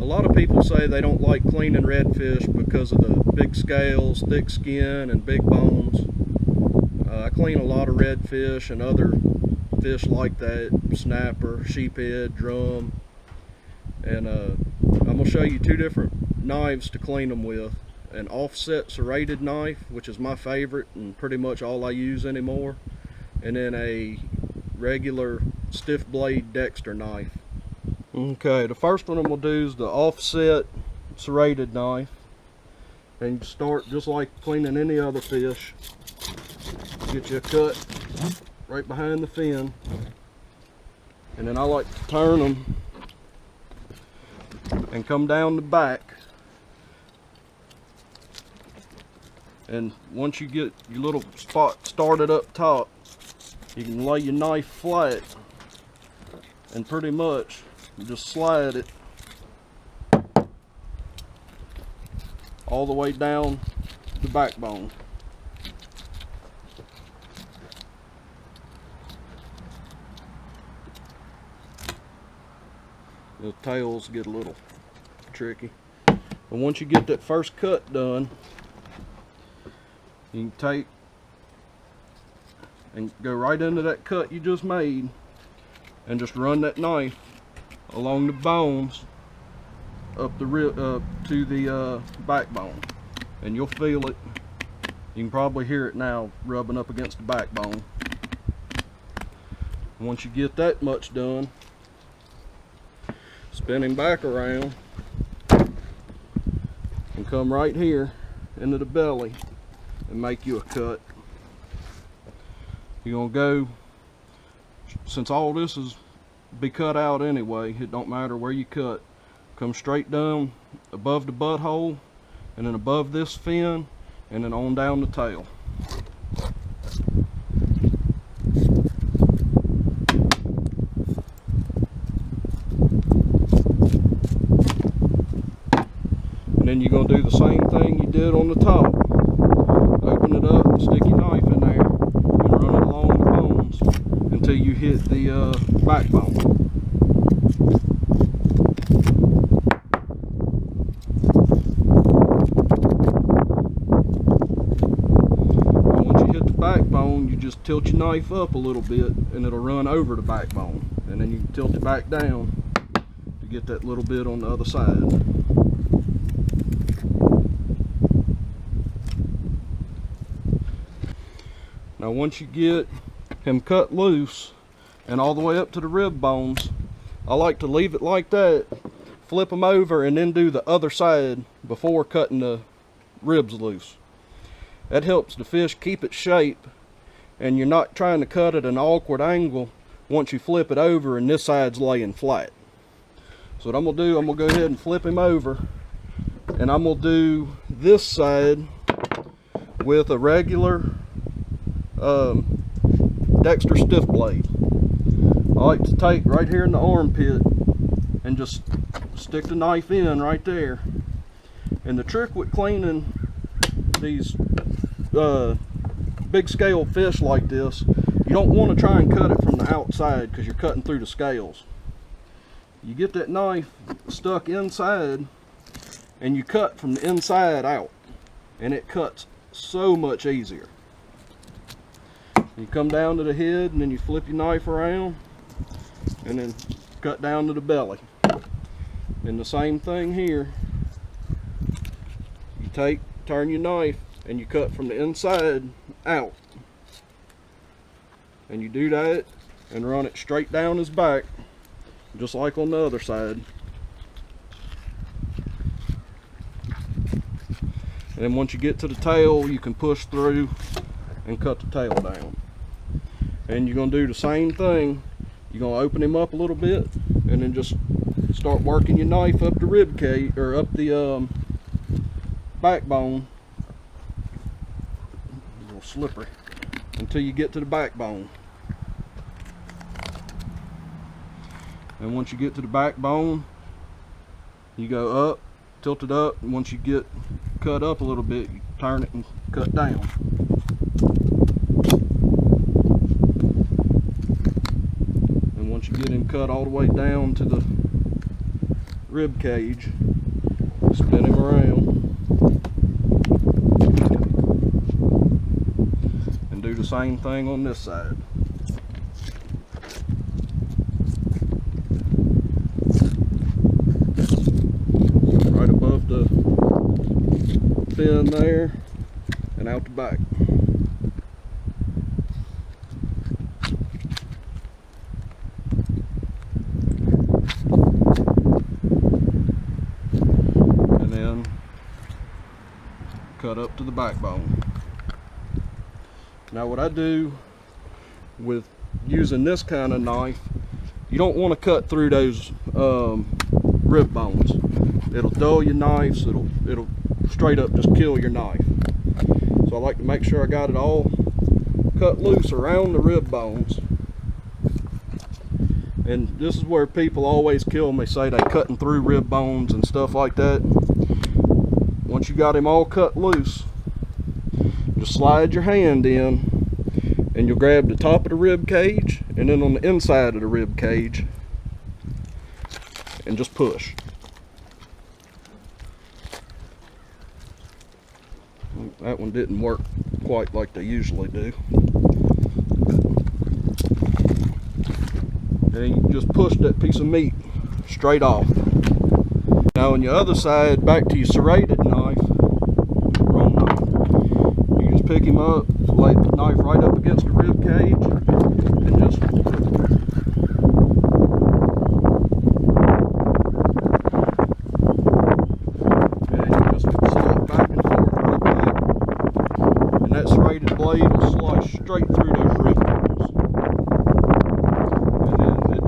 A lot of people say they don't like cleaning redfish because of the big scales, thick skin, and big bones. I clean a lot of redfish and other fish like that, snapper, sheephead, drum, and I'm going to show you two different knives to clean them with. An offset serrated knife, which is my favorite and pretty much all I use anymore, and then a regular stiff blade Dexter knife. Okay, the first one I'm going to do is the offset serrated knife, and you start just like cleaning any other fish. Get you a cut right behind the fin, and then I like to turn them and come down the back. And once you get your little spot started up top, you can lay your knife flat and pretty much just slide it all the way down the backbone. The tails get a little tricky. And once you get that first cut done, you can take and go right into that cut you just made and just run that knife along the bones up the rib, to the backbone, and you'll feel it. You can probably hear it now rubbing up against the backbone. Once you get that much done, spin him back around and come right here into the belly and make you a cut. You're gonna go, since all this is be cut out anyway, it don't matter where you cut, come straight down above the butthole, and then above this fin, and then on down the tail. And then you're going to do the same thing you did on the top. Open it up, stick your knife in there, and run it along the bones until you hit the backbone. And once you hit the backbone, you just tilt your knife up a little bit and it'll run over the backbone. And then you can tilt it back down to get that little bit on the other side. Now once you get him cut loose and all the way up to the rib bones, I like to leave it like that, flip them over, and then do the other side before cutting the ribs loose. That helps the fish keep its shape, and you're not trying to cut at an awkward angle once you flip it over and this side's laying flat. So what I'm going to do, I'm going to go ahead and flip him over, and I'm going to do this side with a regular Dexter stiff blade. I like to take right here in the armpit and just stick the knife in right there. And the trick with cleaning these big scale fish like this, you don't want to try and cut it from the outside because you're cutting through the scales. You get that knife stuck inside and you cut from the inside out, and it cuts so much easier. You come down to the head and then you flip your knife around and then cut down to the belly. And the same thing here. You turn your knife and you cut from the inside out. And you do that and run it straight down his back, just like on the other side. And then once you get to the tail, you can push through and cut the tail down. And you're going to do the same thing. You're going to open him up a little bit and then just start working your knife up the rib cage, or up the backbone. A little slippery, until you get to the backbone. And once you get to the backbone, you go up, tilt it up, and once you get cut up a little bit, you turn it and cut down. And once you get him cut all the way down to the rib cage, spin him around, and do the same thing on this side. Right above the fin there and out the back. And then cut up to the backbone. Now what I do with using this kind of knife, you don't want to cut through those rib bones. It'll dull your knives, it'll straight up just kill your knife. So I like to make sure I got it all cut loose around the rib bones. And this is where people always kill me, say they cutting through rib bones and stuff like that. Once you got him all cut loose, just slide your hand in and you'll grab the top of the rib cage and then on the inside of the rib cage and just push. That one didn't work quite like they usually do. And you just push that piece of meat straight off. Now on your other side, back to your serrated knife, wrong knife. You just pick him up, lay the knife right up against the rib cage, and just blade will slice straight through those rib bones. And then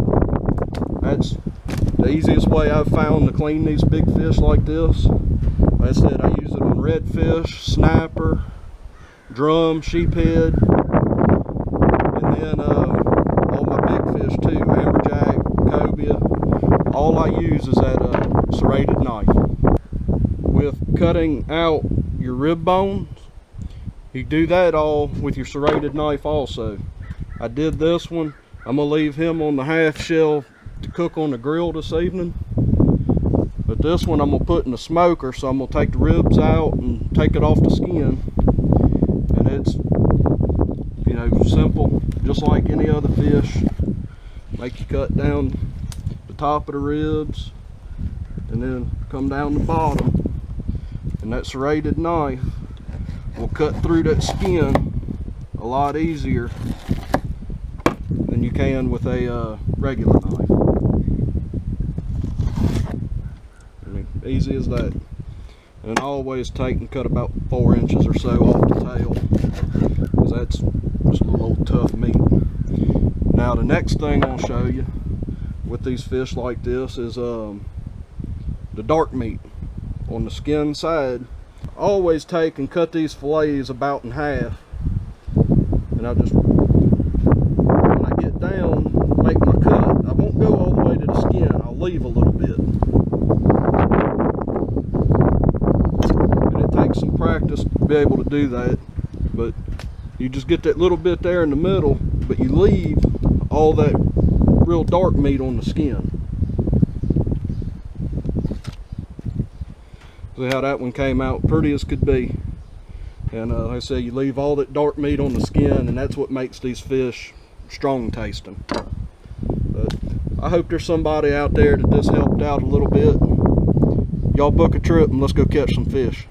that's the easiest way I've found to clean these big fish like this. Like I said, I use it on redfish, snapper, drum, sheephead, and then all my big fish too, amberjack, cobia. All I use is that serrated knife. With cutting out your rib bones, you do that all with your serrated knife also. I did this one. I'm gonna leave him on the half shell to cook on the grill this evening. But this one I'm gonna put in the smoker, so I'm gonna take the ribs out and take it off the skin. And it's, you know, simple, just like any other fish. Make you cut down the top of the ribs and then come down the bottom. And that serrated knife will cut through that skin a lot easier than you can with a regular knife. I mean, easy as that. And I always take and cut about 4 inches or so off the tail, because that's just a little tough meat. Now the next thing I'll show you with these fish like this is the dark meat on the skin side. I always take and cut these fillets about in half, and I just, when I get down, make my cut. I won't go all the way to the skin, I'll leave a little bit. And it takes some practice to be able to do that, but you just get that little bit there in the middle, but you leave all that real dark meat on the skin. See how that one came out pretty as could be. And like I say, you leave all that dark meat on the skin, and that's what makes these fish strong tasting. But I hope there's somebody out there that this helped out a little bit. Y'all book a trip and let's go catch some fish.